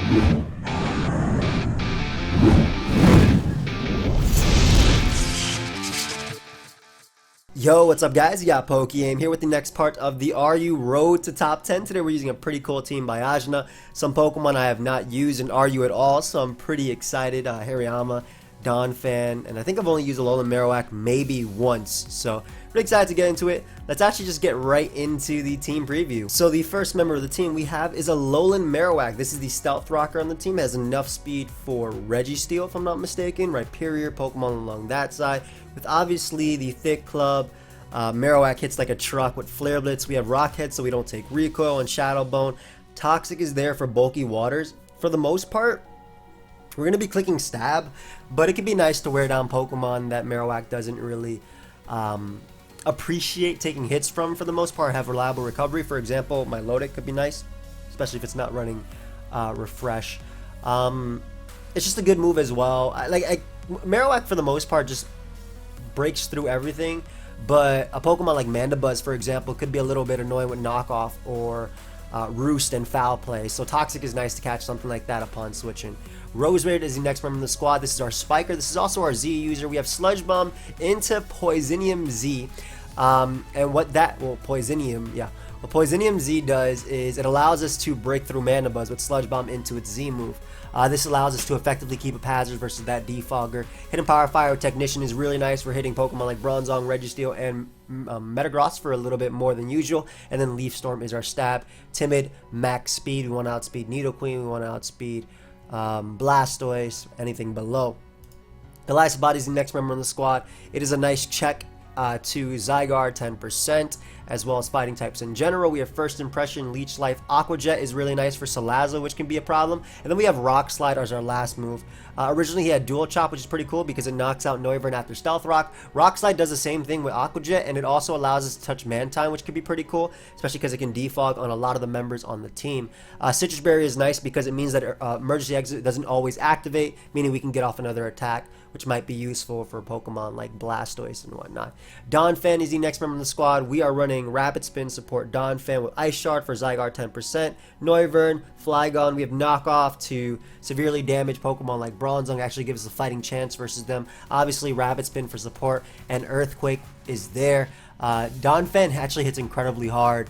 Yo, what's up guys? You got PokeaimMD here with the next part of the RU Road to Top 10. Today we're using a pretty cool team by Ajna. Some Pokemon I have not used in RU at all, so I'm pretty excited. Hariyama, Donphan, and I think I've only used Alolan Marowak maybe once, so pretty excited to get into it. Let's actually just get right into the team preview. So the first member of the team we have is Alolan Marowak. This is the Stealth Rocker on the team. It has enough speed for Registeel, if I'm not mistaken. Rhyperior, Pokemon along that side, with obviously the Thick Club. Marowak hits like a truck with Flare Blitz. We have Rock Head so we don't take recoil, and Shadow Bone. Toxic is there for bulky waters. For the most part, we're going to be clicking Stab, but it could be nice to wear down Pokemon that Marowak doesn't really appreciate taking hits from for the most part. Have reliable recovery. For example, my Milotic could be nice, especially if it's not running Refresh. It's just a good move as well. Marowak for the most part just breaks through everything, but a Pokemon like Mandibuzz, for example, could be a little bit annoying with Knockoff or Roost and Foul Play. So Toxic is nice to catch something like that upon switching. Roserade is the next member in the squad. This is our Spiker. This is also our Z user. We have Sludge Bomb into Poisonium Z. And what that, well, Poisonium, yeah. What Poisonium Z does is it allows us to break through Mandibuzz with Sludge Bomb into its Z move. This allows us to effectively keep up hazards versus that Defogger. Hidden Power Fire Technician is really nice for hitting Pokemon like Bronzong, Registeel, and Metagross for a little bit more than usual. And then Leaf Storm is our Stab. Timid, Max Speed. We want to outspeed Nidoqueen. We want to outspeed Blastoise, anything below. Goliath Body is the next member in the squad. It is a nice check to Zygarde, 10%, as well as fighting types in general. We have First Impression, Leech Life. Aqua Jet is really nice for Salazzle, which can be a problem. And then we have Rock Slide as our last move. Originally he had Dual Chop, which is pretty cool because it knocks out Noivern after Stealth Rock. Rock Slide does the same thing with Aqua Jet, and it also allows us to touch Mantine, which could be pretty cool, especially because it can defog on a lot of the members on the team. Citrus Berry is nice because it means that Emergency Exit doesn't always activate, meaning we can get off another attack, which might be useful for Pokemon like Blastoise and whatnot. Donphan is the next member in the squad. We are running Rapid Spin support Donphan with Ice Shard for Zygarde, 10%. Noivern, Flygon. We have Knockoff to severely damage Pokemon like Bronzong. Actually gives us a fighting chance versus them. Obviously Rapid Spin for support, and Earthquake is there. Donphan actually hits incredibly hard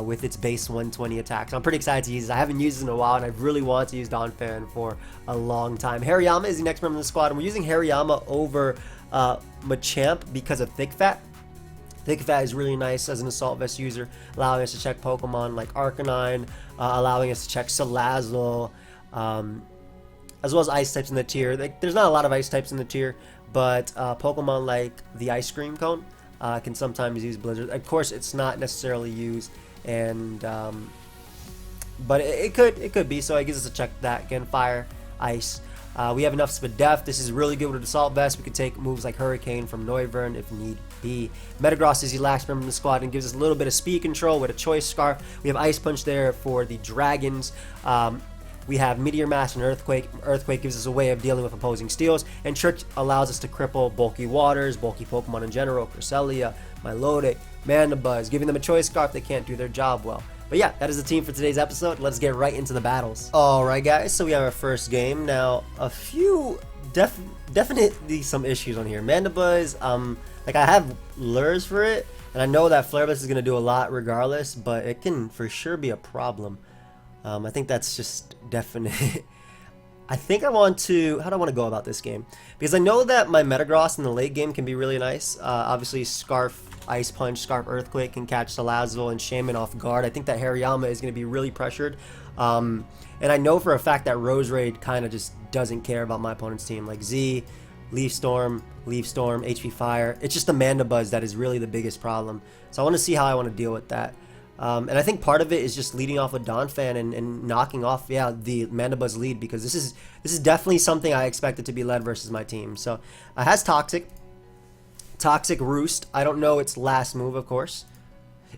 with its base 120 attacks. I'm pretty excited to use it. I haven't used it in a while, and I really want to use Donphan for a long time. Hariyama is the next member in the squad, and we're using Hariyama over Machamp because of Thick Fat. Thick Fat is really nice as an Assault Vest user, allowing us to check Pokemon like Arcanine, allowing us to check Salazzle, as well as Ice types in the tier. There's not a lot of Ice types in the tier, but Pokemon like the Ice Cream Cone can sometimes use Blizzard. Of course, it's not necessarily used, and but it could be. So it gives us a check that again. Fire, Ice. We have enough Spadef. This is really good with Assault Vest. We can take moves like Hurricane from Noivern if need be. Metagross is the last member in the squad and gives us a little bit of speed control with a Choice Scarf. We have Ice Punch there for the Dragons. We have Meteor Mash and Earthquake. Earthquake gives us a way of dealing with opposing steals, and Trick allows us to cripple bulky waters, bulky Pokemon in general, Cresselia, Milotic, Mandibuzz, giving them a Choice Scarf. They can't do their job well. But yeah, that is the team for today's episode. Let's get right into the battles. Alright guys, so we have our first game. Now, a few definitely some issues on here. Mandibuzz, like I have lures for it, and I know that Flare Blitz is going to do a lot regardless, but it can for sure be a problem. I think that's just definite. I think I want to, how do I want to go about this game? Because I know that my Metagross in the late game can be really nice. Obviously Scarf, Ice Punch, Scarf Earthquake can catch Salazzle and Shaman off guard. I think that Hariyama is going to be really pressured. And I know for a fact that Roserade kind of just doesn't care about my opponent's team. Like Z, Leaf Storm, HP Fire. It's just the Mandibuzz that is really the biggest problem. So I want to see how I want to deal with that. And I think part of it is just leading off with Donphan and knocking off, yeah, the Mandibuzz lead, because this is definitely something I expected to be led versus my team. So it has Toxic Roost. I don't know its last move, of course.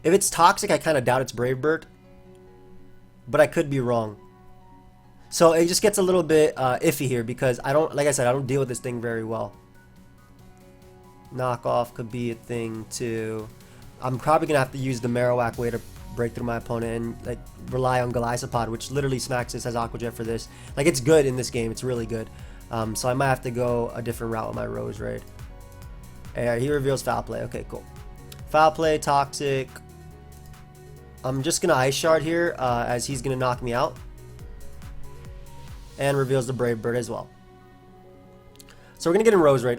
If it's Toxic, I kind of doubt it's Brave Bird, but I could be wrong. So it just gets a little bit iffy here because I don't, like I said, I don't deal with this thing very well. Knockoff could be a thing too. I'm probably gonna have to use the Marowak way to break through my opponent and like rely on Golisopod, which literally smacks this as Aqua Jet for this. Like, it's good in this game. It's really good. So I might have to go a different route with my Rose Raid. He reveals Foul Play. Okay, cool. Foul Play, Toxic. I'm just going to Ice Shard here as he's going to knock me out. And reveals the Brave Bird as well. So we're going to get in Rose Raid.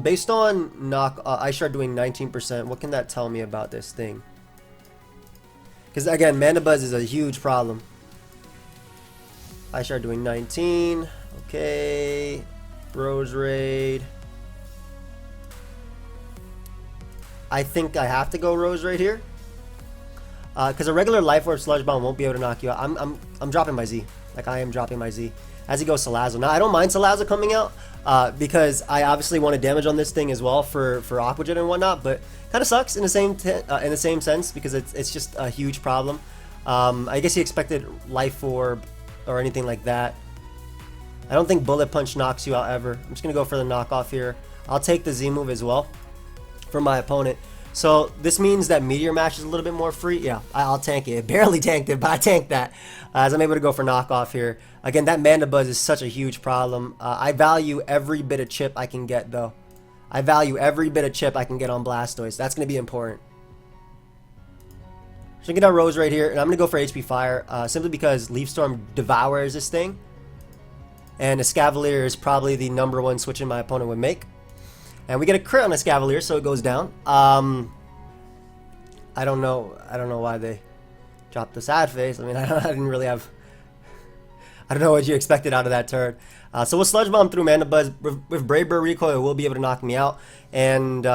Based on Ice Shard doing 19%, what can that tell me about this thing? Because again, Mana Buzz is a huge problem. Ice Shard doing 19. Okay. Rose Raid. I think I have to go Rose Raid here. Because a regular Life Orb Sludge Bomb won't be able to knock you out. I'm dropping my Z. Like, I am dropping my Z. As he goes Salazzle. Now, I don't mind Salazzle coming out. Because I obviously want to damage on this thing as well for Aqua Jet and whatnot. But kind of sucks in the same sense. Because it's just a huge problem. I guess he expected Life Orb or anything like that. I don't think Bullet Punch knocks you out ever. I'm just going to go for the knockoff here. I'll take the Z move as well for my opponent. So this means that Meteor Mash is a little bit more free. Yeah, I'll tank it. Barely tanked it, but I tanked that. As I'm able to go for knockoff here. Again, that Mana Buzz is such a huge problem. I value every bit of chip I can get, though. I value every bit of chip I can get on Blastoise. That's going to be important. So I get our Rose right here, and I'm going to go for HP Fire. Simply because Leaf Storm devours this thing. And Escavalier is probably the #1 switch my opponent would make. And we get a crit on Escavalier, so it goes down. I don't know why they dropped the sad face. I mean, I didn't really have... I don't know what you expected out of that turn. So we'll Sludge Bomb through Mana Buzz. With Brave Bird Recoil, it will be able to knock me out. And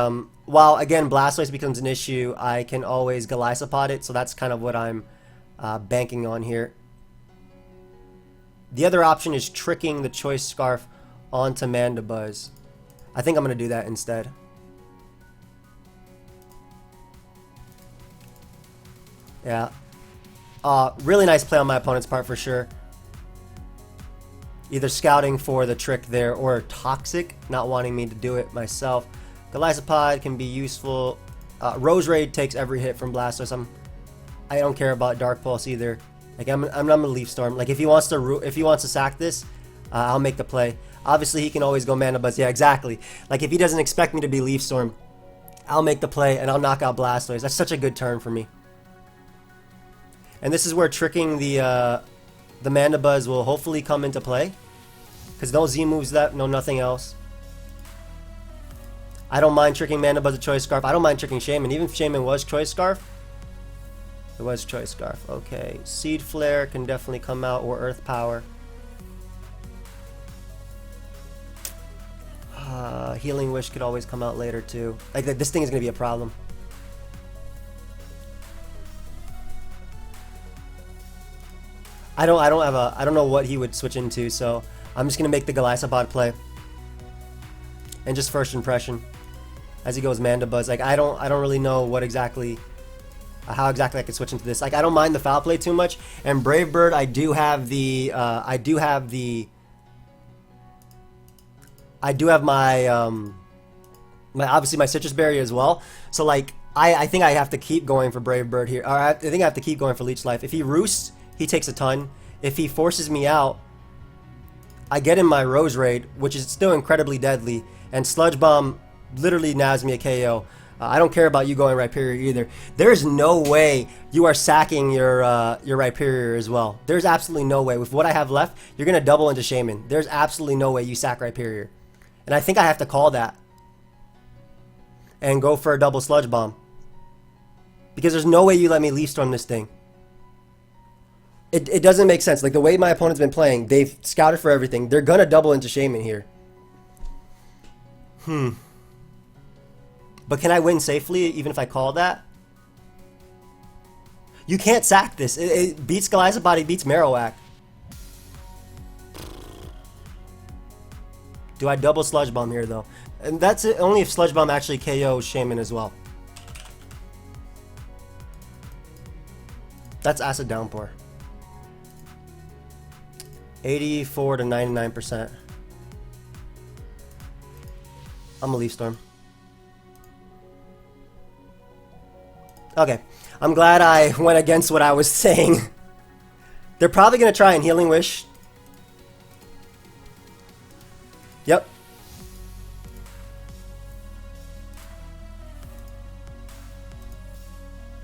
while, again, Blastoise becomes an issue, I can always Golisopod it. So that's kind of what I'm banking on here. The other option is tricking the Choice Scarf onto Mana Buzz. I think I'm going to do that instead. Yeah. Really nice play on my opponent's part for sure. Either scouting for the trick there or Toxic, not wanting me to do it myself. Golisopod can be useful. Rose Raid takes every hit from Blastoise. I don't care about Dark Pulse either. Like I'm a Leaf Storm. Like if he wants to sack this, I'll make the play. Obviously, he can always go Mana Buzz. Yeah, exactly. Like, if he doesn't expect me to be Leaf Storm, I'll make the play, and I'll knock out Blastoise. That's such a good turn for me. And this is where tricking the Mana Buzz will hopefully come into play. Because no Z moves that, no nothing else. I don't mind tricking Mana Buzz with Choice Scarf. I don't mind tricking Shaman. Even if Shaman was Choice Scarf. It was Choice Scarf. Okay. Seed Flare can definitely come out, or Earth Power. Healing Wish could always come out later too. Like this thing is gonna be a problem. I don't know what he would switch into, so I'm just gonna make the Golisopod play. And just first impression. As he goes Mana Buzz. Like I don't really know what exactly how exactly I could switch into this. Like I don't mind the foul play too much. And Brave Bird, I do have my obviously my Citrus Berry as well. So like I think I have to keep going for Brave Bird here. Or I think I have to keep going for Leech Life. If he roosts, he takes a ton. If he forces me out, I get in my Rose Raid, which is still incredibly deadly, and Sludge Bomb literally nabs me a KO. I don't care about you going Rhyperior either. There's no way you are sacking your Rhyperior as well. There's absolutely no way. With what I have left, you're gonna double into Shaman. There's absolutely no way you sack Rhyperior. And I think I have to call that and go for a double Sludge Bomb. Because there's no way you let me Leaf Storm this thing. It doesn't make sense. Like the way my opponent's been playing, they've scouted for everything. They're gonna double into Shaman here. But can I win safely even if I call that? You can't sack this. It beats Golisopod, it beats Marowak. Do I double Sludge Bomb here though? And that's it, only if Sludge Bomb actually KOs Shaman as well. That's Acid Downpour. 84 to 99%. I'm a Leaf Storm. Okay. I'm glad I went against what I was saying. They're probably going to try and Healing Wish. Yep.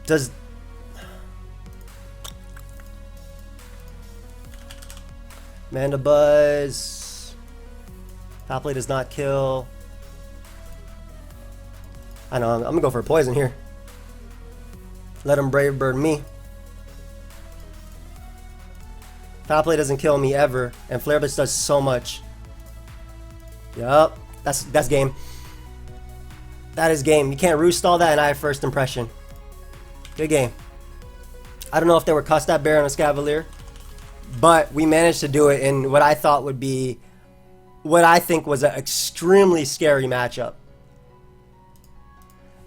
Does... Mandibuzz. Top Play does not kill. I know, I'm going to go for a poison here. Let him Brave Bird me. Top Play doesn't kill me ever, and Flare Blitz does so much. Yup, that's game. That is game. You can't roost all that, and I have First Impression. Good game. I don't know if they were cussed at Bear on a Scavalier, but we managed to do it in what I thought would be, what I think was an extremely scary matchup.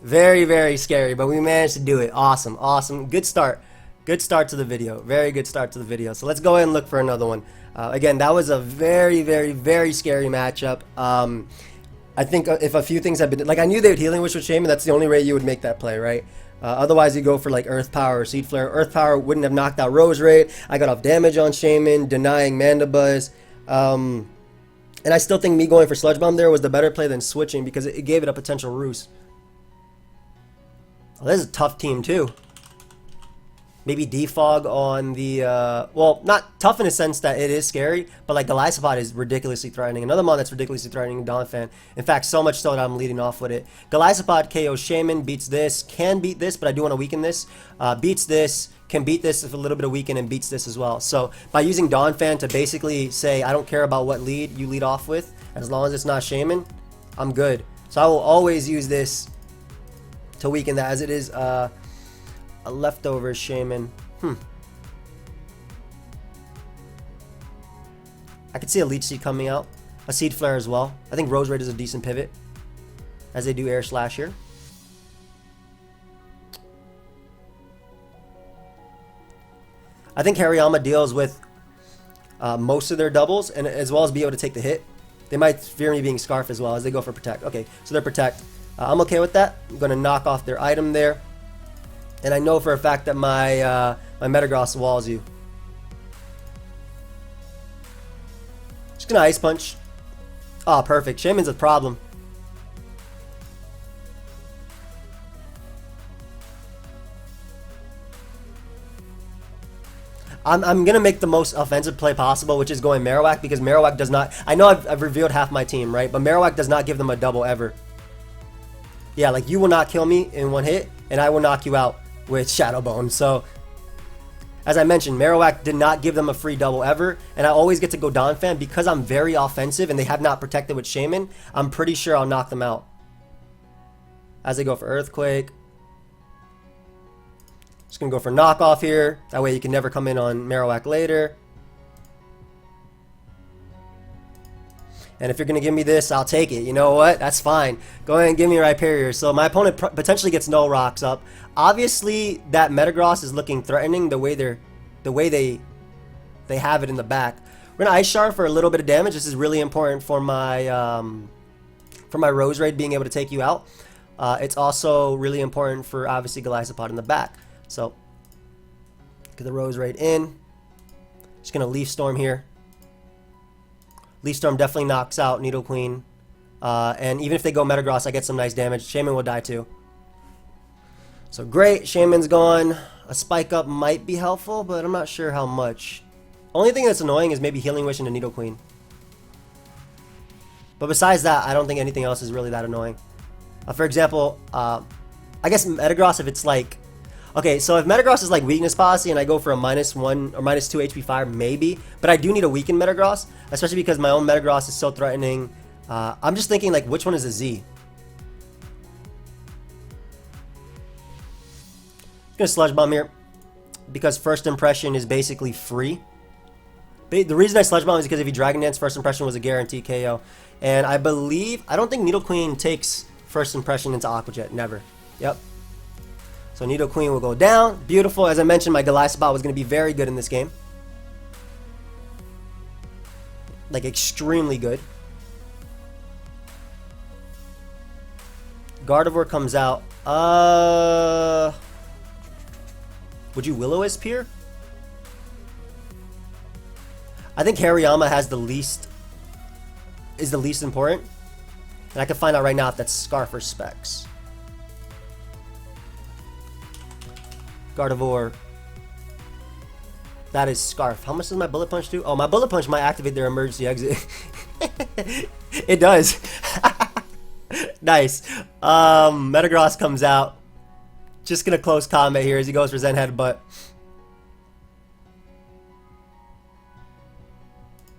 Very, very scary, but we managed to do it. Awesome, awesome. Good start. Good start to the video. Very good start to the video. So let's go ahead and look for another one. Again, that was a very, very, very scary matchup. I think if a few things had been... Like, I knew they would Healing Wish with Shaman. That's the only way you would make that play, right? Otherwise, you go for, like, Earth Power or Seed Flare. Earth Power wouldn't have knocked out Rose Raid. I got off damage on Shaman, denying Mandibuzz. And I still think me going for Sludge Bomb there was the better play than switching because it gave it a potential roost. Oh, this is a tough team, too. Maybe Defog on the, well, not tough in a sense that it is scary, but like Golisopod is ridiculously threatening. Another mon that's ridiculously threatening, Donphan. In fact, so much so that I'm leading off with it. Golisopod KO Shaman, beats this, can beat this, but I do want to weaken this. Beats this, can beat this with a little bit of weaken, and beats this as well. So by using Donphan to basically say, I don't care about what lead you lead off with, as long as it's not Shaman, I'm good. So I will always use this to weaken that, as it is a leftover Shaman. I could see a Leech Seed coming out. A Seed Flare as well. I think Rose Raid is a decent pivot, as they do Air Slash here. I think Hariyama deals with most of their doubles, and as well as be able to take the hit. They might fear me being Scarf as well, as they go for Protect. Okay, so they're Protect. I'm okay with that. I'm going to knock off their item there. And I know for a fact that my my Metagross walls you. Just going to Ice Punch. Oh, perfect. Shaman's a problem. I'm going to make the most offensive play possible, which is going Marowak, because Marowak does not... I know I've revealed half my team, right? But Marowak does not give them a double ever. Yeah, like, you will not kill me in one hit, and I will knock you out with Shadow Bone. So, as I mentioned, Marowak did not give them a free double ever, and I always get to go Donphan because I'm very offensive and they have not protected with Shaman. I'm pretty sure I'll knock them out. As they go for Earthquake. Just going to go for Knockoff here. That way you can never come in on Marowak later. And if you're going to give me this, I'll take it. You know what? That's fine. Go ahead and give me Rhyperior. So my opponent potentially gets no rocks up. Obviously, that Metagross is looking threatening the way they have it in the back. We're going to Ice Shard for a little bit of damage. This is really important for my Rose Raid being able to take you out. It's also really important for, obviously, Golisopod in the back. So, get the Rose Raid in. Just going to Leaf Storm here. Leaf Storm definitely knocks out Nidoqueen. And even if they go Metagross, I get some nice damage. Shaman will die too. So great, Shaman's gone. A Spike Up might be helpful, but I'm not sure how much. Only thing that's annoying is maybe Healing Wish into Nidoqueen. But besides that, I don't think anything else is really that annoying. For example, I guess Metagross, if it's like... Okay, so if Metagross is like Weakness Policy and I go for a -1 or -2 HP fire, maybe. But I do need a weakened Metagross, especially because my own Metagross is so threatening. I'm just thinking, like, which one is a Z? I'm gonna Sludge Bomb here, because First Impression is basically free. The reason I Sludge Bomb is because if you Dragon Dance, First Impression was a guaranteed KO. And I don't think Nidoqueen takes First Impression into Aqua Jet. Never. Yep. So Nidoqueen will go down. Beautiful. As I mentioned, my Golisopod was going to be very good in this game. Like, extremely good. Gardevoir comes out. Would you Will-O-Wisp here? I think Hariyama has is the least important. And I can find out right now if that's Scarf or Specs. Gardevoir. That is Scarf. How much does my Bullet Punch do? Oh, my Bullet Punch might activate their emergency exit. It does. Nice. Metagross comes out. Just gonna close combat here as he goes for Zen Headbutt.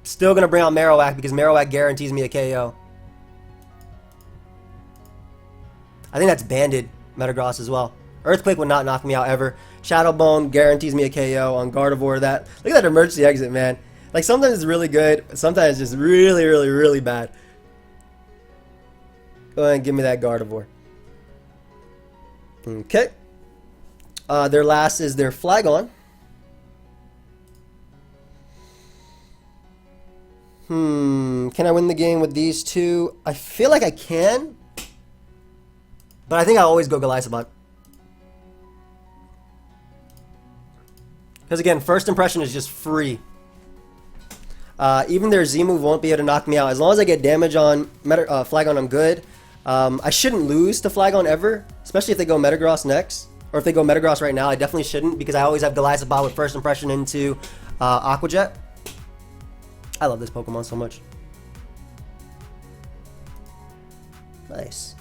Still gonna bring out Marowak because Marowak guarantees me a KO. I think that's Banded Metagross as well. Earthquake would not knock me out ever. Shadow Bone guarantees me a KO on Gardevoir. Look at that emergency exit, man. Like, sometimes it's really good, sometimes it's just really, really, really bad. Go ahead and give me that Gardevoir. Okay. Their last is their Flygon. Can I win the game with these two? I feel like I can. But I think I always go Goliathbot. Because again, first impression is just free. Even their Z-move won't be able to knock me out. As long as I get damage on Flygon, I'm good. I shouldn't lose to Flygon ever, especially if they go Metagross next. Or if they go Metagross right now, I definitely shouldn't, because I always have Goliathbot with first impression into Aqua Jet. I love this Pokemon so much. Nice.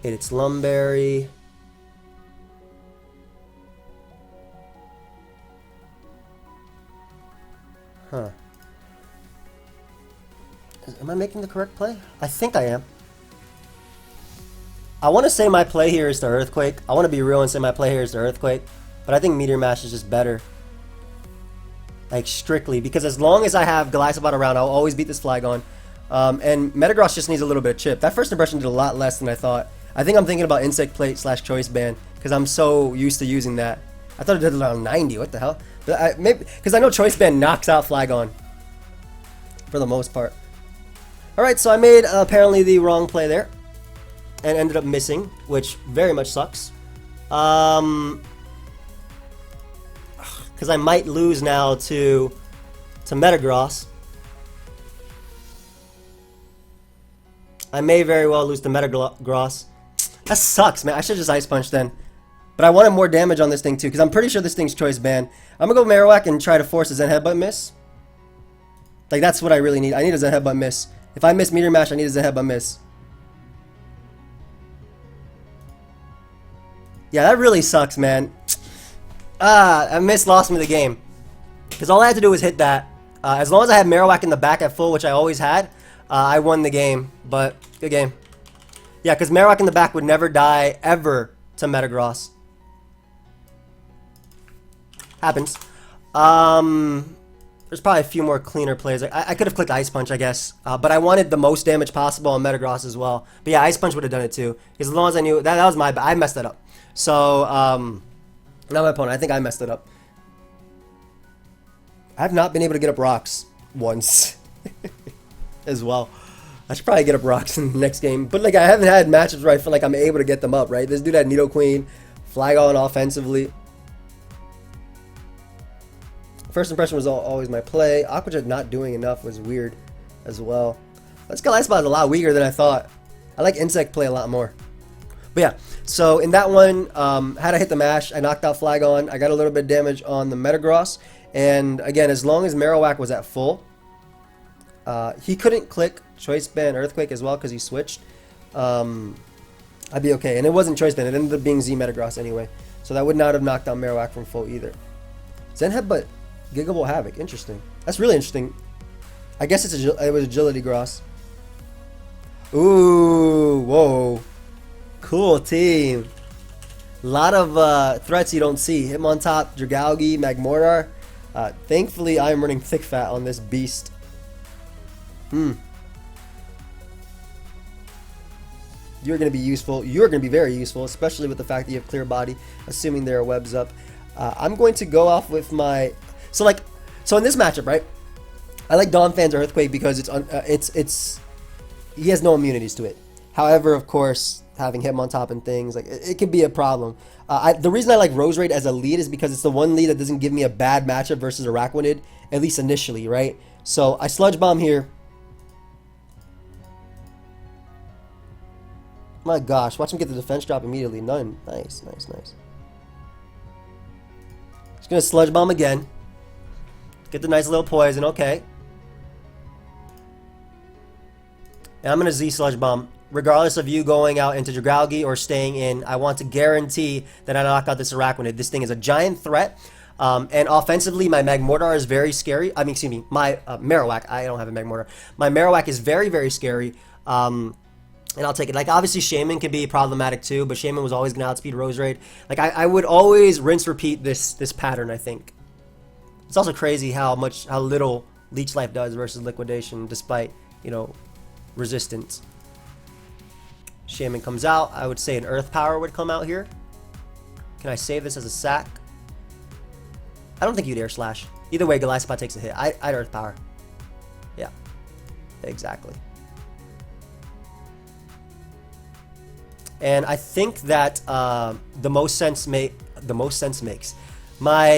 It's Lumberry. Huh. Am I making the correct play? I think I am. I want to say my play here is to Earthquake. I want to be real and say my play here is to Earthquake. But I think Meteor Mash is just better. Like, strictly. Because as long as I have Goliathbot around, I'll always beat this Flygon. And Metagross just needs a little bit of chip. That first impression did a lot less than I thought. I think I'm thinking about Insect Plate / Choice Band. Because I'm so used to using that. I thought it did around 90. What the hell? But maybe because I know Choice Band knocks out Flygon. For the most part. Alright, so I made apparently the wrong play there. And ended up missing. Which very much sucks. Because I might lose now to Metagross. I may very well lose to Metagross. That sucks, man. I should just Ice Punch then. But I wanted more damage on this thing too, because I'm pretty sure this thing's Choice Band. I'm gonna go Marowak and try to force a Zen Headbutt miss. Like, that's what I really need. I need a Zen Headbutt miss. If I miss Meteor Mash, I need a Zen Headbutt miss. Yeah, that really sucks, man. I lost me the game. Because all I had to do was hit that. As long as I had Marowak in the back at full, which I always had, I won the game. But, good game. Yeah, because Marowak in the back would never die, ever, to Metagross. Happens. There's probably a few more cleaner plays. I could have clicked Ice Punch, I guess. But I wanted the most damage possible on Metagross as well. But yeah, Ice Punch would have done it too. Because as long as I knew... That was my... I messed that up. So, not my opponent. I think I messed it up. I have not been able to get up rocks once. As well. I should probably get up rocks in the next game. But, like, I haven't had matchups where I feel like I'm able to get them up, right? This dude had Nidoqueen, Flygon offensively. First impression was always my play. Aqua Jet not doing enough was weird as well. This Goliathbot is a lot weaker than I thought. I like Insect Play a lot more. But yeah, so in that one, had I hit the mash, I knocked out Flygon. I got a little bit of damage on the Metagross. And again, as long as Marowak was at full, he couldn't click Choice Band Earthquake as well because he switched. I'd be okay. And it wasn't Choice Band. It ended up being Z Metagross anyway. So that would not have knocked out Marowak from full either. Zen Headbutt Gigable Havoc. Interesting. That's really interesting. I guess it was Agility Gross. Ooh, whoa. Cool team. A lot of threats you don't see. Hitmontop, Dragalge, Magmortar. Thankfully, I'm running Thick Fat on this beast. You're going to be useful. You're going to be very useful, especially with the fact that you have Clear Body, assuming there are webs up. I'm going to go off with my... So in this matchup, right? I like Donphan's Earthquake because he has no immunities to it. However, of course, having Hitmontop and things. Like it could be a problem. The reason I like Roserade as a lead is because it's the one lead that doesn't give me a bad matchup versus Araquanid, at least initially, right? So I Sludge Bomb here. My gosh, watch him get the defense drop immediately. None. Nice, nice, nice. Just gonna Sludge Bomb again. Get the nice little poison, okay. And I'm gonna Z Sludge Bomb. Regardless of you going out into Dragalge or staying in, I want to guarantee that I knock out this Araquanid. This thing is a giant threat. And offensively, my Magmortar is very scary. I mean, excuse me, my Marowak. I don't have a Magmortar. My Marowak is very, very scary. And I'll take it. Like, obviously, Shaman can be problematic too, but Shaman was always going to outspeed Roserade. Like, I would always rinse repeat this pattern, I think. It's also crazy how little Leech Life does versus Liquidation, despite, you know, resistance. Shaman comes out. I would say an Earth Power would come out here. Can I save this as a sack? I don't think you'd Air Slash. Either way, Golisopod takes a hit. I'd Earth Power. Yeah, exactly. And I think that the most sense makes my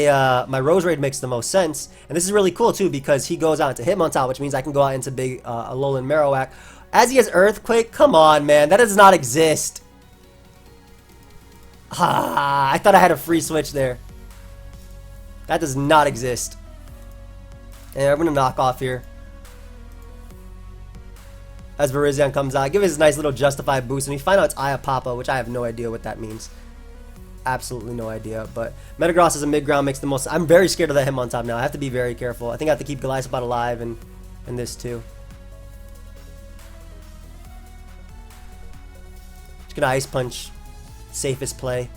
Roserade makes the most sense, and this is really cool too because he goes out into Hitmontop, which means I can go out into big Alolan Marowak. As he has Earthquake, come on, man, that does not exist. I thought I had a free switch there. That does not exist. And I'm gonna knock off here. As Virizion comes out, give it his nice little justified boost, and we find out it's Iapapa, which I have no idea what that means. Absolutely no idea, but Metagross as a mid-ground makes the most. I'm very scared of that Hitmontop now. I have to be very careful. I think I have to keep Golisopod alive and this too. Just gonna Ice Punch, safest play.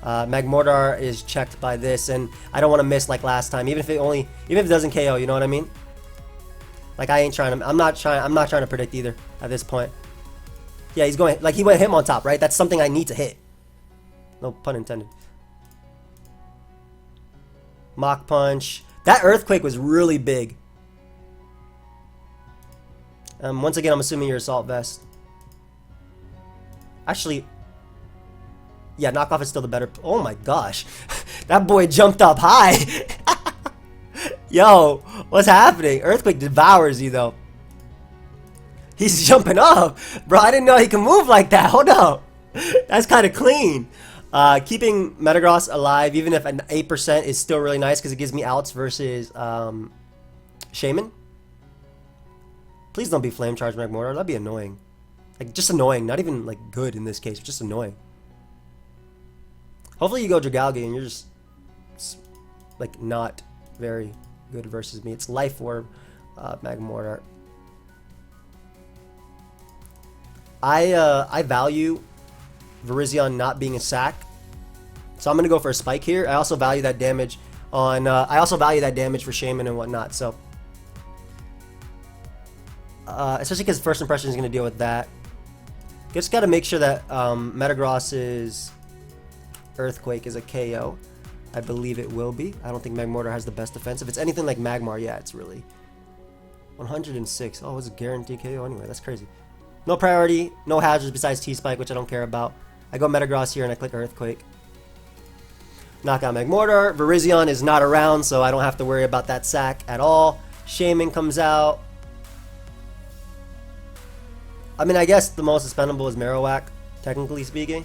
Magmortar is checked by this, and I don't want to miss like last time, even if it doesn't KO. You know what I mean? Like I'm not trying to predict either at this point. Yeah, he's going like he went Hitmontop, right? That's something I need to hit. No pun intended. Mach Punch. That Earthquake was really big. Once again, I'm assuming you're Assault Vest. Actually, yeah, Knockoff is still the better. Oh my gosh. That boy jumped up high. Yo, what's happening? Earthquake devours you, though. He's jumping up. Bro, I didn't know he can move like that. Hold up. That's kind of clean. Keeping Metagross alive, even if an 8% is still really nice because it gives me outs versus Shaman. Please don't be Flame Charge Magmortar. That'd be annoying. Like, just annoying. Not even, like, good in this case. Just annoying. Hopefully you go Dragalge and you're just, like, not very good versus me. It's Life Orb, Magmortar. I value Virizion not being a sack, so I'm gonna go for a Spike here. I also value that damage on. I also value that damage for Shaman and whatnot. So, especially because First Impression is gonna deal with that. Just gotta make sure that Metagross's Earthquake is a KO. I believe it will be. I don't think Magmortar has the best defense. If it's anything like Magmar, yeah, it's really 106. Oh, it's a guaranteed KO anyway. That's crazy. No priority, no hazards besides T-Spike, which I don't care about. I go Metagross here and I click Earthquake. Knock out Magmortar. Virizion is not around, so I don't have to worry about that sack at all. Shaman comes out. I mean, I guess the most expendable is Marowak, technically speaking.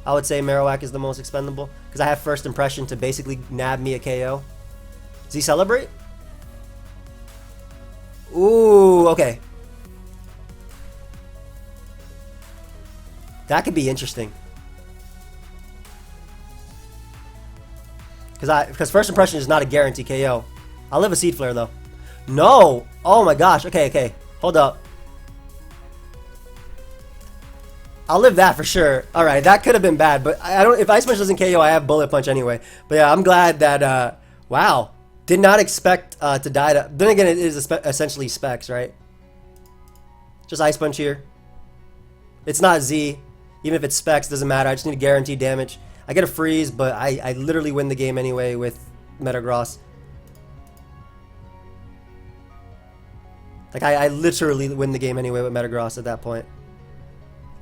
I would say Marowak is the most expendable because I have First Impression to basically nab me a KO. Does he celebrate? Ooh, okay. That could be interesting. Because First Impression is not a guarantee KO. I'll live a Seed Flare though. No! Oh my gosh. Okay, okay. Hold up. I'll live that for sure. Alright, that could have been bad, but I don't. If Ice Punch doesn't KO, I have Bullet Punch anyway. But yeah, I'm glad that wow. Did not expect to die to. Then again, it is essentially Specs, right? Just Ice Punch here. It's not Z. Even if it's Specs, doesn't matter. I just need guaranteed damage. I get a freeze, but I literally win the game anyway with Metagross. Like, I literally win the game anyway with Metagross at that point.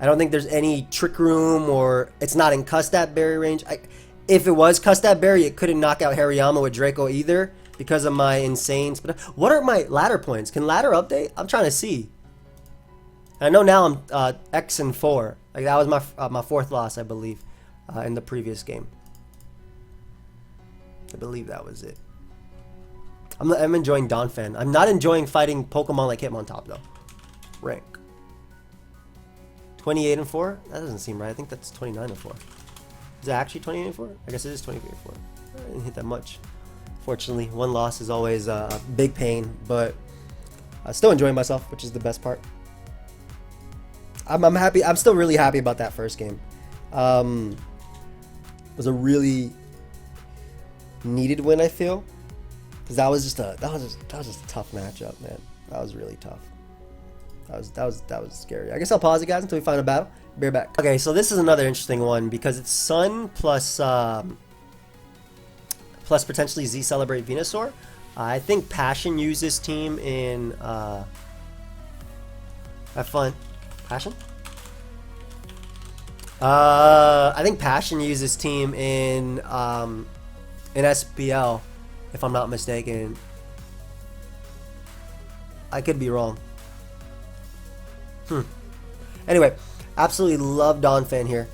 I don't think there's any Trick Room, or it's not in Custap Berry range. If it was Custap Berry, it couldn't knock out Hariyama with Draco either because of my insane. What are my ladder points? Can ladder update? I'm trying to see. I know now I'm X and 4. Like that was my 4th loss, I believe, in the previous game. I believe that was it. I'm enjoying Donphan. I'm not enjoying fighting Pokemon like Hitmontop though. Rank 28 and 4. That doesn't seem right. I think that's 29 and 4. Is it actually 28 and 4? I guess it is 28 and 4. I didn't hit that much. Fortunately, one loss is always a big pain, but I'm still enjoying myself, which is the best part. I'm happy. I'm still really happy about that first game. It was a really needed win, I feel, because that was just a tough matchup, man. That was really tough. That was scary. I guess I'll pause it, guys, until we find a battle. Be right back. Okay, so this is another interesting one because it's Sun plus potentially Z Celebrate Venusaur. I think Passion used this team in have fun. Passion? I think Passion used this team in SPL, if I'm not mistaken. I could be wrong. Anyway, absolutely love Donphan here.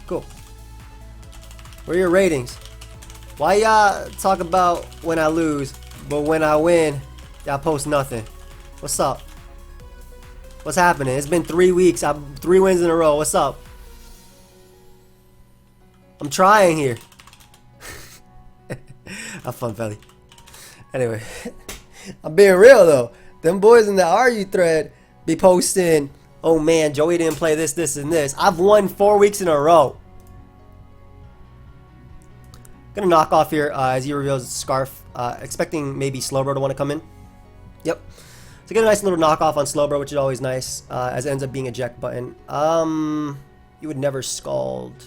Cool. What are your ratings? Why y'all talk about when I lose, but when I win, y'all post nothing? What's up? What's happening? It's been 3 weeks. I'm 3 wins in a row. What's up? I'm trying here. Have fun, Felly. Anyway, I'm being real though. Them boys in the RU thread be posting, oh man, Joey didn't play this, this, and this. I've won 4 weeks in a row. Gonna knock off here as he reveals Scarf. Expecting maybe Slowbro to want to come in. Yep. So get a nice little knockoff on Slowbro, which is always nice, as it ends up being a eject button. You would never Scald.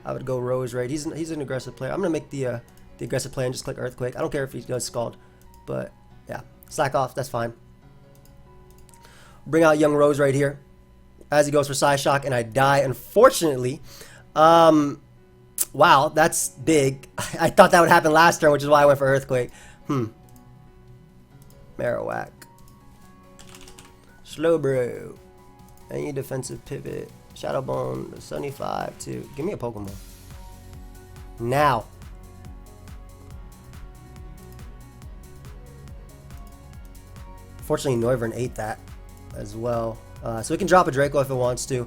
I would go Rose Raid. He's an aggressive player. I'm gonna make the aggressive play and just click Earthquake. I don't care if he does Scald, but yeah, slack off. That's fine. Bring out young Rose right here, as he goes for Psyshock, and I die. Unfortunately, wow, that's big. I thought that would happen last turn, which is why I went for Earthquake. Marowak. Slowbro. Any defensive pivot. Shadowbone. 75 to give me a Pokemon. Now. Fortunately, Noivern ate that as well. So we can drop a Draco if it wants to.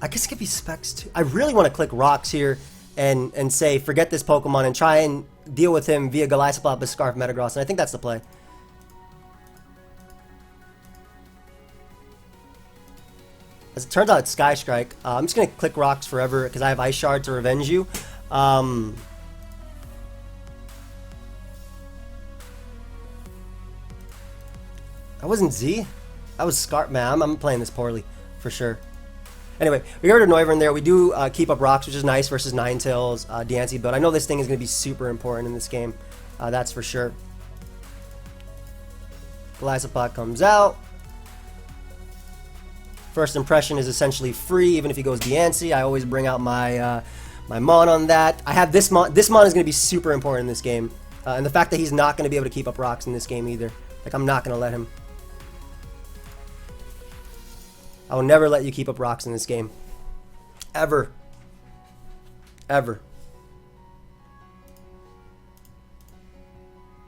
I guess it could be Specs too. I really want to click Rocks here and say forget this Pokemon and try and deal with him via Golisopod, Scarf, Metagross, and I think that's the play. As it turns out, it's Sky Strike. I'm just gonna click Rocks forever because I have Ice Shard to revenge you. That wasn't Z. That was Scarf. Man, I'm playing this poorly for sure. Anyway, we got rid of Noivern there. We do keep up Rocks, which is nice versus Ninetales, Diancie build. I know this thing is going to be super important in this game. That's for sure. Golisopod comes out. First impression is essentially free, even if he goes Diancie. I always bring out my my Mon on that. I have this Mon. This Mon is going to be super important in this game. And the fact that he's not going to be able to keep up Rocks in this game either. Like, I'm not going to let him. I will never let you keep up Rocks in this game. Ever. Ever.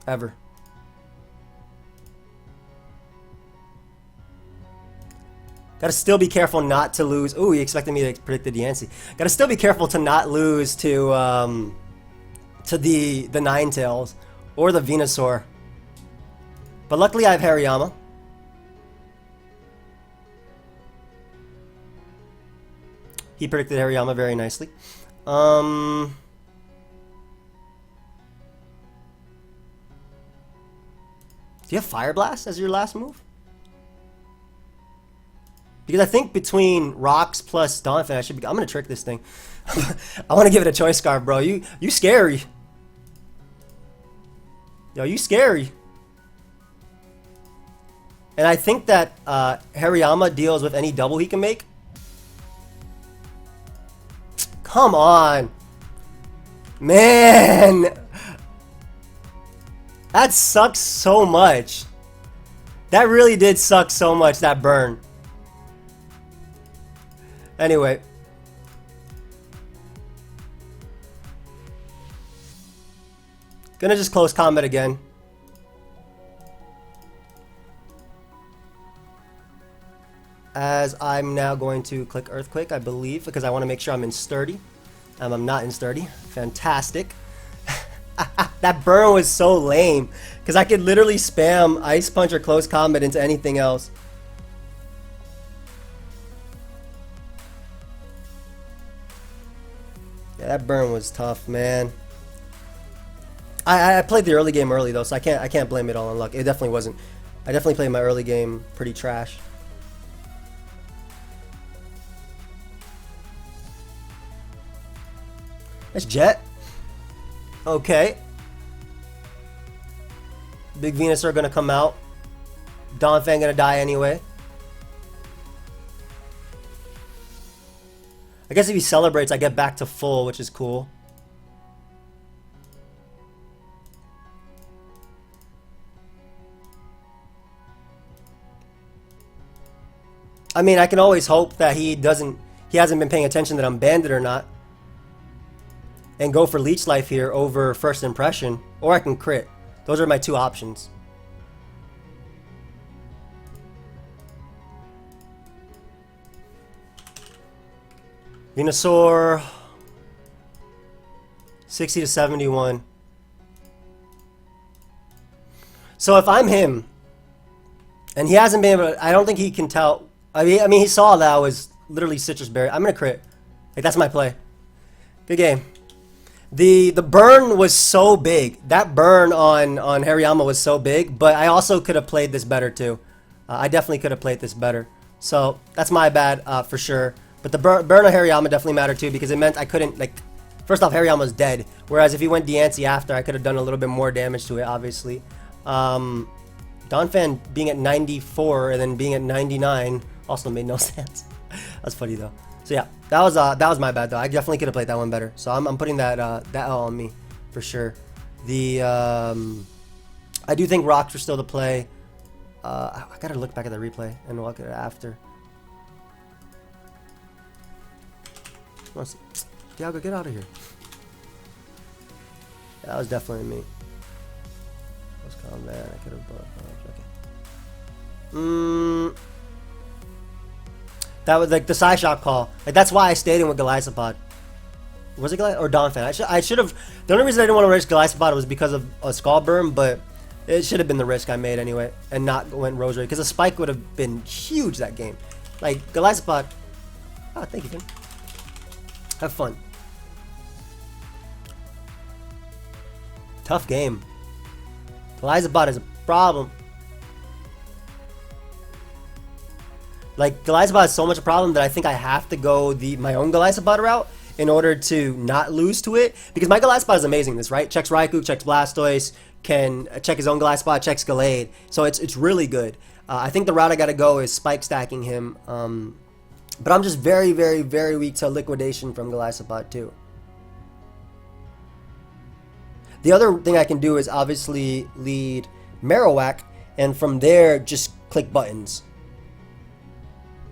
Ever. Gotta still be careful not to lose. Ooh, he expected me to predict the Diancie. Gotta still be careful to not lose to the Ninetales or the Venusaur. But luckily I have Hariyama. He predicted Hariyama very nicely. Do you have Fire Blast as your last move? Because I think between Rocks plus Donphan, I'm gonna trick this thing. I want to give it a Choice Scarf, bro. You scary. Yo, you scary. And I think that Hariyama deals with any double he can make. Come on. Man. That sucks so much. That really did suck so much, that burn. Anyway. Gonna just close combat again. As I'm now going to click Earthquake, I believe, because I want to make sure I'm in Sturdy. I'm not in Sturdy. Fantastic. That burn was so lame, because I could literally spam Ice Punch or Close Combat into anything else. Yeah, that burn was tough, man. I played the early game early though, so I can't blame it all on luck. It definitely wasn't. I definitely played my early game pretty trash. That's Jet. Okay. Big Venusaur gonna come out. Donphan gonna die anyway. I guess if he celebrates, I get back to full, which is cool. I mean, I can always hope that he hasn't been paying attention that I'm banded or not. And go for Leech Life here over First Impression. Or I can crit. Those are my two options. Venusaur. 60 to 71. So if I'm him, and he hasn't been able to, I don't think he can tell. I mean, he saw that I was literally Citrus Berry. I'm gonna crit. Like, that's my play. Good game. The burn was so big. That burn on Hariyama was so big, but I also could have played this better too. I definitely could have played this better. So that's my bad for sure. But the burn on Hariyama definitely mattered too, because it meant I couldn't, like, first off, Hariyama's dead. Whereas if he went Diancie after, I could have done a little bit more damage to it, obviously. Donphan being at 94 and then being at 99 also made no sense. That's funny though. So yeah, that was my bad though. I definitely could have played that one better. So I'm putting that that L on me for sure. I do think rocks are still the play. I gotta look back at the replay and look at it after. Dialga, get out of here. Yeah, that was definitely me. Let's calm down. I could have bought. Okay. That was like the Psyshock call. Like, that's why I stayed in with Golisopod. Was it or Donphan? I should have. The only reason I didn't want to risk Golisopod was because of a Skull Burn, but it should have been the risk I made anyway, and not went Rose Raid, because a Spike would have been huge that game. Like, Golisopod. Oh, thank you, Finn. Have fun. Tough game. Golisopod is a problem. Like, Golisopod is so much a problem that I think I have to go my own Golisopod route in order to not lose to it. Because my Golisopod is amazing, this, right? Checks Raikou, checks Blastoise, can check his own Golisopod, checks Gallade. So it's really good. I think the route I gotta go is Spike stacking him. But I'm just very, very, very weak to Liquidation from Golisopod too. The other thing I can do is obviously lead Marowak, and from there just click buttons.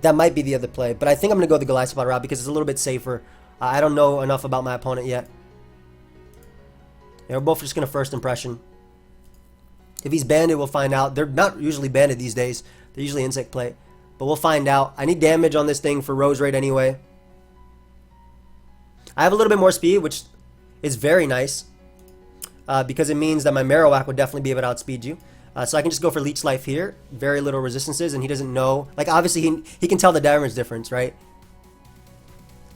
That might be the other play, but I think I'm going to go the Golisopod route because it's a little bit safer. I don't know enough about my opponent yet. Yeah, we're both just going to First Impression. If he's banded, we'll find out. They're not usually banded these days. They're usually Insect play. But we'll find out. I need damage on this thing for Rose Raid anyway. I have a little bit more speed, which is very nice. Because it means that my Marowak would definitely be able to outspeed you. So I can just go for Leech Life here. Very little resistances, and he doesn't know. Like, obviously, he can tell the damage difference, right?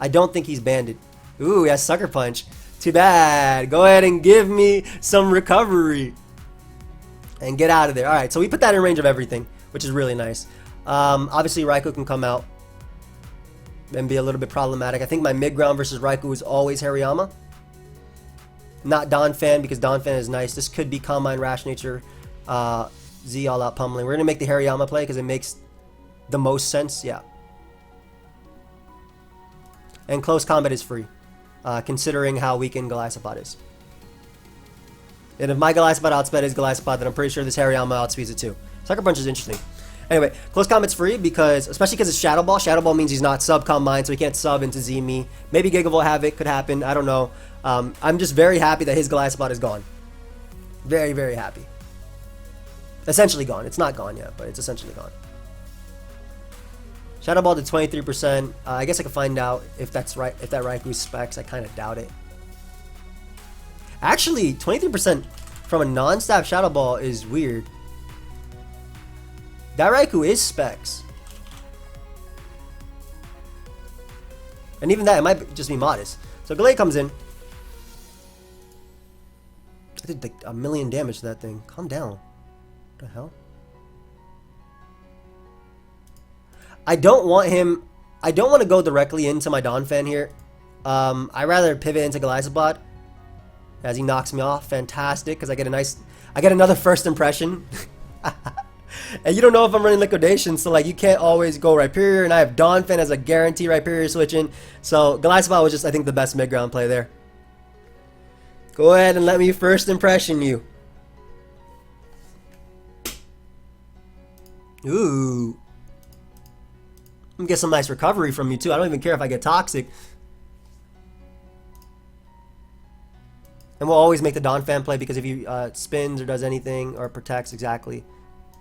I don't think he's banded. Ooh, he has Sucker Punch. Too bad. Go ahead and give me some recovery. And get out of there. Alright, so we put that in range of everything, which is really nice. Obviously, Raikou can come out and be a little bit problematic. I think my mid-ground versus Raikou is always Hariyama. not Donphan because Donphan is nice. This could be Calm Mind, Rash Nature, Z All Out Pummeling. We're going to make the Hariyama play because it makes the most sense. Yeah. And Close Combat is free, considering how weakened Golisopod is. And if my Golisopod outsped his Golisopod, then I'm pretty sure this Hariyama outspeeds it too. Sucker Punch is interesting. Anyway, Close Combat's free because, especially because it's Shadow Ball. Shadow Ball means he's not sub Calm Mind, so he can't sub into Z-Me. Maybe Gigavolt Havoc could happen. I don't know. I'm just very happy that his Golisopod is gone. Very, very happy. Essentially gone. It's not gone yet, but it's essentially gone. Shadow Ball to 23%. I guess I can find out if that's right. If that Raikou specs, I kind of doubt it. Actually, 23% from a non-staff Shadow Ball is weird. That Raikou is specs. And even that, it might just be modest. So Gallade comes in. I did like 1,000,000 damage to that thing. Calm down. What the hell? I don't want him. I don't want to go directly into my Donphan here. I'd rather pivot into Golisopod as he knocks me off. Fantastic, because I get another first impression. And you don't know if I'm running liquidation, so like you can't always go Rhyperior, and I have Donphan as a guarantee Rhyperior switching. So Golisopod was just, I think, the best mid-ground play there. Go ahead and let me first impression you. Ooh. I'm gonna get some nice recovery from you too. I don't even care if I get toxic. And we'll always make the Donphan play because if he spins or does anything or protects exactly,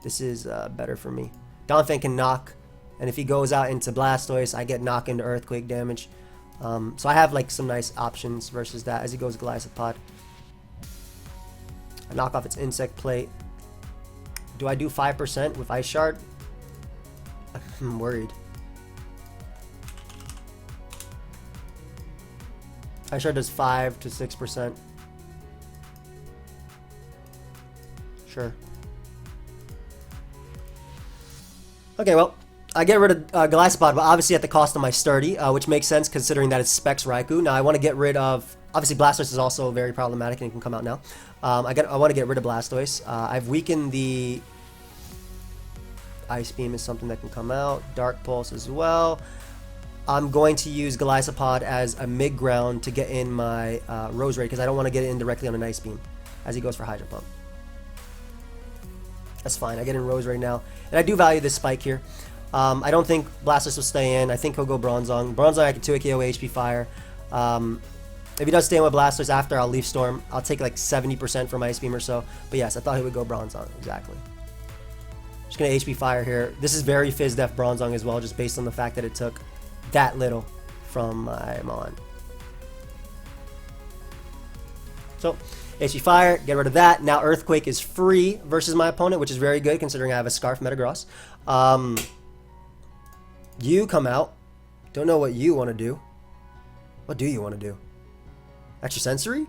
this is better for me. Donphan can knock, and if he goes out into Blastoise, I get knock into Earthquake damage. So I have like some nice options versus that as he goes Golisopod. I knock off its Insect Plate. Do I do 5% with Ice Shard? I'm worried. Ice Shard does 5 to 6%. Sure. Okay, well, I get rid of Golisopod, but obviously at the cost of my Sturdy, which makes sense considering that it's Specs Raikou. Now I want to get rid of, obviously Blastoise is also very problematic and it can come out now. I want to get rid of Blastoise. I've weakened the Ice Beam is something that can come out. Dark Pulse as well. I'm going to use Golisopod as a mid-ground to get in my Rose Raid because I don't want to get it in directly on an Ice Beam as he goes for Hydro Pump. That's fine. I get in Rose Raid now. And I do value this spike here. I don't think Blastoise will stay in. I think he'll go Bronzong. Bronzong I can 2 KO HP Fire. If he does stay in with Blastoise after, I'll Leaf Storm. I'll take like 70% from Ice Beam or so. But yes, I thought he would go Bronzong. Exactly. Just going to HP Fire here. This is very Fizz Def Bronzong as well, just based on the fact that it took that little from my Mon. So, HP Fire, get rid of that. Now Earthquake is free versus my opponent, which is very good considering I have a Scarf Metagross. You come out. Don't know what you want to do. What do you want to do? Extrasensory?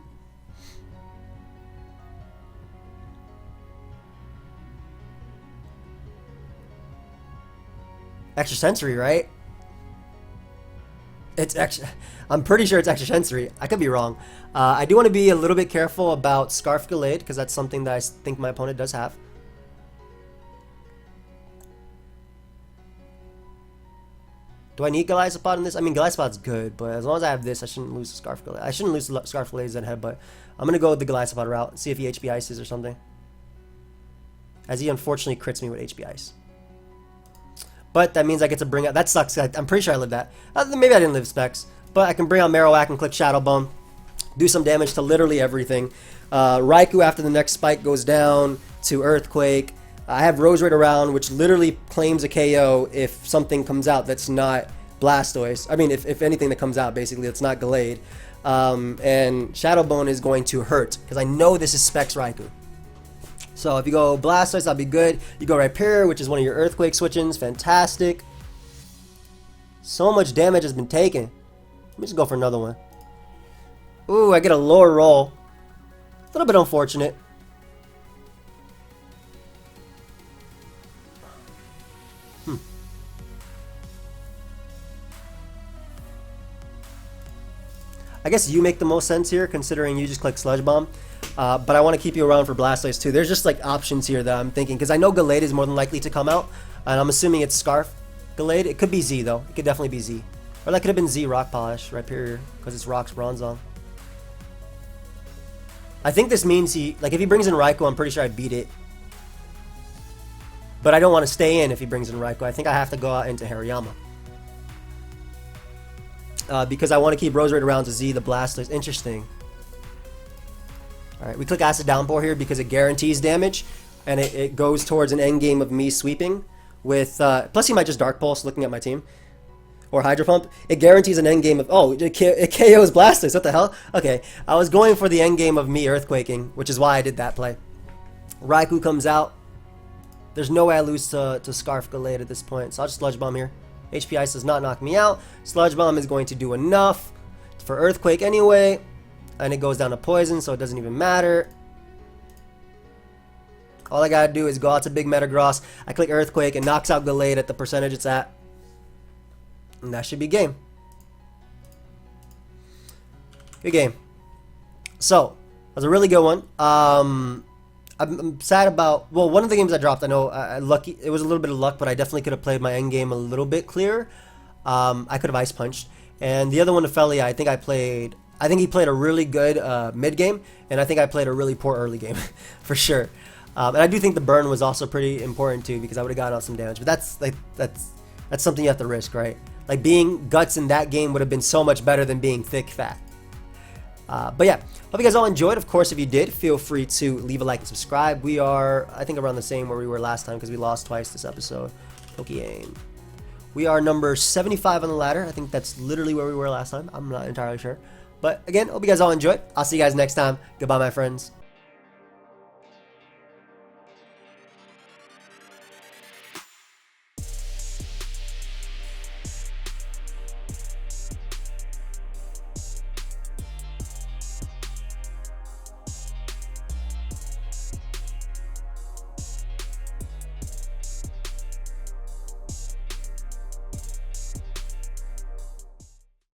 Extrasensory, right? It's extra. I'm pretty sure it's Extrasensory. I could be wrong. I do want to be a little bit careful about Scarf Gallade because that's something that I think my opponent does have. Do I need Golisopod in this? I mean, Golisopod's good, but as long as I have this, I shouldn't lose Scarf Gallade. I shouldn't lose Scarf Gallade's head, but I'm gonna go with the Golisopod route. See if he HP Ices or something. As he unfortunately crits me with HP Ice. But that means I get to bring out... That sucks. I'm pretty sure I lived that. Maybe I didn't live Specs. But I can bring out Marowak and click Shadow Bone. Do some damage to literally everything. Raikou after the next spike goes down to Earthquake. I have Rose Raid around, which literally claims a KO if something comes out that's not Blastoise. I mean, if anything that comes out, basically, it's not Gallade. And Shadow Bone is going to hurt. Because I know this is Specs Raikou. So if you go Blastoise, that'll be good. You go Rhyperior, which is one of your Earthquake switch-ins. Fantastic. So much damage has been taken. Let me just go for another one. Ooh, I get a lower roll. A little bit unfortunate. I guess you make the most sense here, considering you just click Sludge Bomb. But I want to keep you around for Blastoise too. There's just like options here that I'm thinking, because I know Gallade is more than likely to come out, and I'm assuming it's Scarf Gallade. It could be Z though. It could definitely be Z. Or that could have been Z Rock Polish, right here, because it's Rock's Bronzong. I think this means he, like, if he brings in Raikou, I'm pretty sure I beat it. But I don't want to stay in if he brings in Raikou. I think I have to go out into Hariyama. Because I want to keep Roserade around to Z the Blastoise. Interesting. Alright, we click Acid Downpour here because it guarantees damage. And it goes towards an endgame of me sweeping. With, plus he might just Dark Pulse looking at my team. Or Hydro Pump. It guarantees an endgame of... Oh, it KOs Blastoise. What the hell? Okay, I was going for the endgame of me Earthquaking, which is why I did that play. Raikou comes out. There's no way I lose to Scarf Gallade at this point, so I'll just Sludge Bomb here. HP Ice does not knock me out. Sludge Bomb is going to do enough for Earthquake anyway. And it goes down to Poison, so it doesn't even matter. All I gotta do is go out to Big Metagross. I click Earthquake, and knocks out Gallade at the percentage it's at. And that should be game. Good game. So, that was a really good one. I'm sad about... Well, one of the games I dropped, I know, lucky. It was a little bit of luck, but I definitely could have played my end game a little bit clearer. I could have Ice Punched. And the other one, Ophelia, I think he played a really good mid game, and I think I played a really poor early game, for sure. And I do think the burn was also pretty important too, because I would have gotten out some damage. But that's something you have to risk, right? Like, being Guts in that game would have been so much better than being Thick Fat. But yeah, hope you guys all enjoyed. Of course, if you did, feel free to leave a like and subscribe. We are, I think, around the same where we were last time, because we lost twice this episode. PokeaimMD. We are number 75 on the ladder. I think that's literally where we were last time. I'm not entirely sure. But again, hope you guys all enjoyed. I'll see you guys next time. Goodbye, my friends.